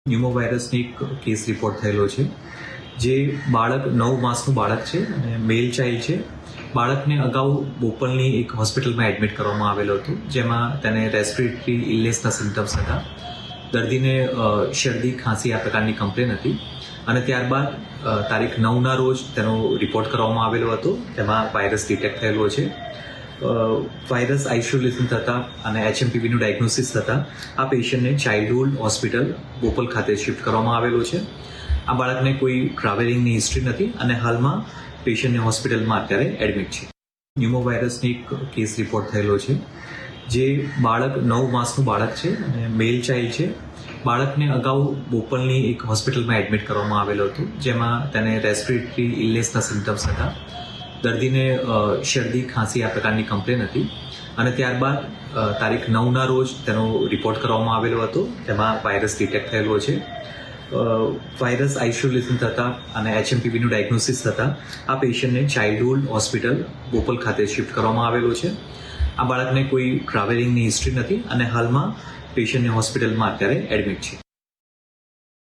ન્યુમોવાયરસનો એક case report થયેલો છે જે બાળક 9 માસનું બાળક છે અને મેલ ચાઇલ્ડ છે. બાળકને અગાઉ બોપલની એક હોસ્પિટલમાં એડમિટ કરવામાં આવેલો હતો, જેમાં તેને રેસ્પિરેટરી ઇલનેસના સિમ્ટમ્સ હતા. દર્દીને શરદી, ખાંસી આ પ્રકારની કમ્પ્લેન હતી અને ત્યારબાદ તારીખ 9ના રોજ તેનો રિપોર્ટ કરવામાં આવેલો હતો. તેમાં વાયરસ ડિટેક્ટ થયેલો છે. વાયરસ આઇસોલેશન થતાં અને HMPVનું ડાયગ્નોસિસ થતાં આ પેશન્ટને ચાઇલ્ડહુડ હોસ્પિટલ બોપલ ખાતે શિફ્ટ કરવામાં આવેલો છે. આ બાળકને કોઈ ટ્રાવેલિંગની હિસ્ટ્રી નથી અને હાલમાં પેશન્ટને હોસ્પિટલમાં અત્યારે એડમિટ છે. ન્યુમોવાયરસનો એક કેસ રિપોર્ટ થયેલો છે જે બાળક 9 માસનું બાળક છે અને મેલ ચાઇલ્ડ છે. બાળકને અગાઉ બોપલની એક હોસ્પિટલમાં એડમિટ કરવામાં આવેલો હતો, જેમાં તેને રેસ્પિરેટરી ઇલનેસના સિમ્ટમ્સ હતા. દર્દીને શરદી, ખાંસી આ પ્રકારની કમ્પ્લેન હતી અને ત્યારબાદ તારીખ 9ના રોજ તેનો રિપોર્ટ કરવામાં આવેલો હતો. તેમાં વાયરસ ડિટેક્ટ થયેલો છે. વાયરસ આઇસોલેશન થતાં અને HMPVનું ડાયગ્નોસિસ થતાં આ પેશન્ટને ચાઇલ્ડહુડ હોસ્પિટલ બોપલ ખાતે શિફ્ટ કરવામાં આવેલો છે. આ બાળકને કોઈ ટ્રાવેલિંગની હિસ્ટ્રી નથી અને હાલમાં પેશન્ટને હોસ્પિટલમાં અત્યારે એડમિટ છે.